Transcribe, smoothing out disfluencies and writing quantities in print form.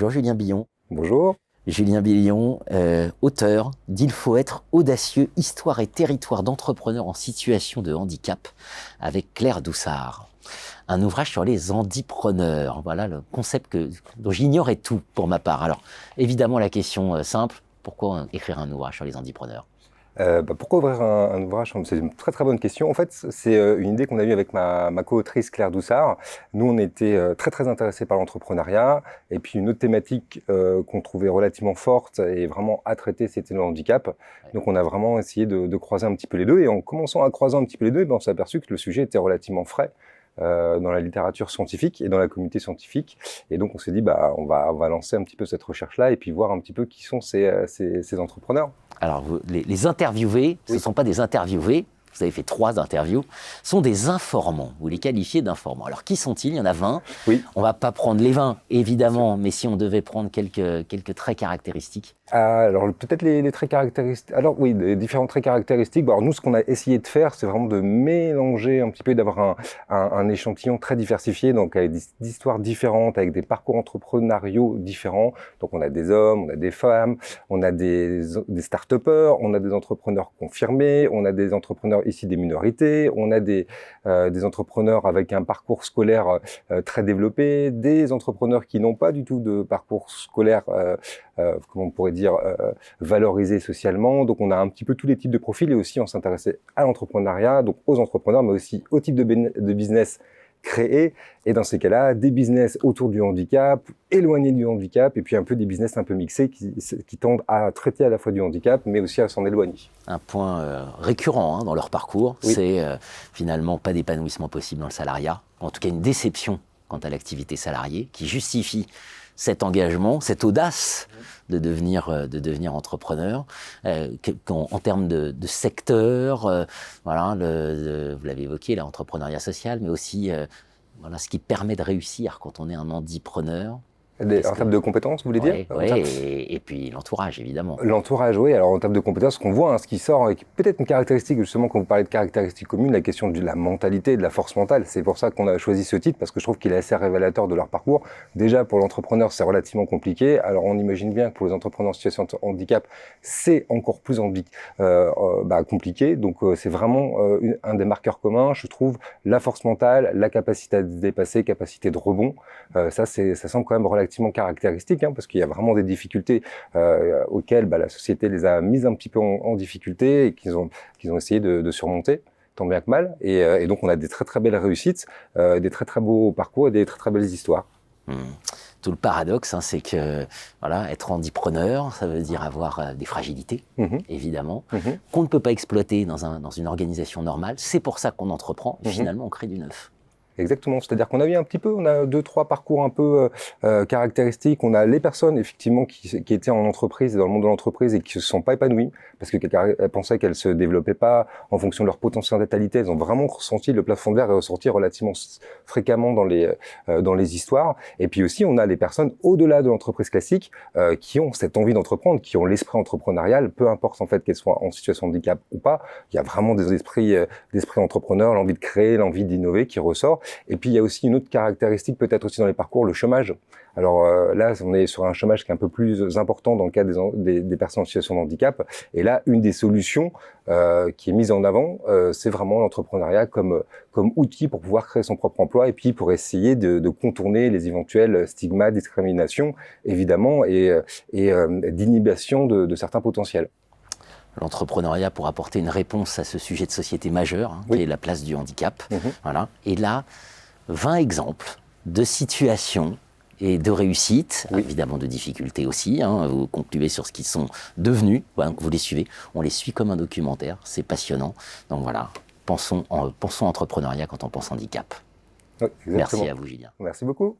Bonjour Julien Billon. Bonjour. Julien Billon, auteur d'Il faut être audacieux, histoire et territoire d'entrepreneurs en situation de handicap, avec Claire Doussard. Un ouvrage sur les handipreneurs. Voilà le concept dont j'ignorais tout pour ma part. Alors, évidemment, la question simple, pourquoi écrire un ouvrage sur les handipreneurs ? Pourquoi ouvrir un ouvrage? C'est une très très bonne question. En fait, c'est une idée qu'on a eue avec ma co-autrice Claire Doussard. Nous, on était très très intéressés par l'entrepreneuriat. Et puis une autre thématique qu'on trouvait relativement forte et vraiment à traiter, c'était le handicap. Donc on a vraiment essayé de croiser un petit peu les deux. Et en commençant à croiser un petit peu les deux, on s'est aperçu que le sujet était relativement frais dans la littérature scientifique et dans la communauté scientifique. Et donc on s'est dit, on va lancer un petit peu cette recherche-là et puis voir un petit peu qui sont ces entrepreneurs. Alors, les interviewés, ce ne sont pas des interviewés, vous avez fait 3 interviews, sont des informants, vous les qualifiez d'informants. Alors, qui sont-ils? Il y en a 20. Oui. On ne va pas prendre les 20, évidemment, mais si on devait prendre quelques traits caractéristiques. Alors, peut-être les traits caractéristiques. Alors, oui, les différents traits caractéristiques. Alors, nous, ce qu'on a essayé de faire, c'est vraiment de mélanger un petit peu, d'avoir un échantillon très diversifié, donc avec des histoires différentes, avec des parcours entrepreneuriaux différents. Donc, on a des hommes, on a des femmes, on a des start-upers, on a des entrepreneurs confirmés, on a des entrepreneurs issus des minorités, on a des entrepreneurs avec un parcours scolaire très développé, des entrepreneurs qui n'ont pas du tout de parcours scolaire, comment on pourrait dire, valorisé socialement. Donc on a un petit peu tous les types de profils et aussi on s'intéressait à l'entrepreneuriat, donc aux entrepreneurs, mais aussi au type de business créés. Et dans ces cas-là, des business autour du handicap, éloignés du handicap, et puis un peu des business un peu mixés qui tendent à traiter à la fois du handicap, mais aussi à s'en éloigner. Un point récurrent dans leur parcours, oui. C'est finalement pas d'épanouissement possible dans le salariat, en tout cas une déception quant à l'activité salariée, qui justifie cet engagement, cette audace de devenir entrepreneur, en termes de secteur, voilà, vous l'avez évoqué, l'entrepreneuriat social, mais aussi voilà, ce qui permet de réussir quand on est un handipreneur. En termes de compétences, vous voulez dire? Oui, et puis l'entourage, évidemment. L'entourage, oui. Alors, en termes de compétences, ce qu'on voit, ce qui sort, avec peut-être une caractéristique, justement, quand vous parlez de caractéristiques communes, la question de la mentalité, de la force mentale. C'est pour ça qu'on a choisi ce titre, parce que je trouve qu'il est assez révélateur de leur parcours. Déjà, pour l'entrepreneur, c'est relativement compliqué. Alors, on imagine bien que pour les entrepreneurs en situation de handicap, c'est encore plus compliqué. Donc, c'est vraiment un des marqueurs communs, je trouve, la force mentale, la capacité à se dépasser, capacité de rebond. Ça semble quand même relativement caractéristique, parce qu'il y a vraiment des difficultés auxquelles la société les a mises un petit peu en difficulté et qu'ils ont essayé de surmonter, tant bien que mal. Et donc on a des très très belles réussites, des très très beaux parcours et des très très belles histoires. Tout le paradoxe, c'est que voilà, être handipreneur, ça veut dire avoir des fragilités, évidemment, qu'on ne peut pas exploiter dans une organisation normale. C'est pour ça qu'on entreprend et finalement on crée du neuf. Exactement, c'est-à-dire qu'on a vu un petit peu, on a 2-3 parcours un peu caractéristiques. On a les personnes effectivement qui étaient en entreprise, dans le monde de l'entreprise et qui se sont pas épanouies parce qu'elles pensaient qu'elles se développaient pas en fonction de leur potentiel natalité. Elles ont vraiment ressenti le plafond de verre et ressorti relativement fréquemment dans les histoires. Et puis aussi, on a les personnes au-delà de l'entreprise classique qui ont cette envie d'entreprendre, qui ont l'esprit entrepreneurial, peu importe en fait qu'elles soient en situation de handicap ou pas. Il y a vraiment des esprits entrepreneurs, l'envie de créer, l'envie d'innover qui ressort. Et puis il y a aussi une autre caractéristique peut-être aussi dans les parcours, le chômage. Alors là, on est sur un chômage qui est un peu plus important dans le cas des personnes en situation de handicap. Et là, une des solutions qui est mise en avant, c'est vraiment l'entrepreneuriat comme outil pour pouvoir créer son propre emploi et puis pour essayer de contourner les éventuels stigmates, discriminations, évidemment, et d'inhibition de certains potentiels. L'entrepreneuriat pour apporter une réponse à ce sujet de société majeur, qui est la place du handicap. Voilà. Et là, 20 exemples de situations et de réussites, évidemment de difficultés aussi. Vous concluez sur ce qu'ils sont devenus, vous les suivez. On les suit comme un documentaire, c'est passionnant. Donc voilà, pensons entrepreneuriat quand on pense handicap. Oui, merci à vous, Julien. Merci beaucoup.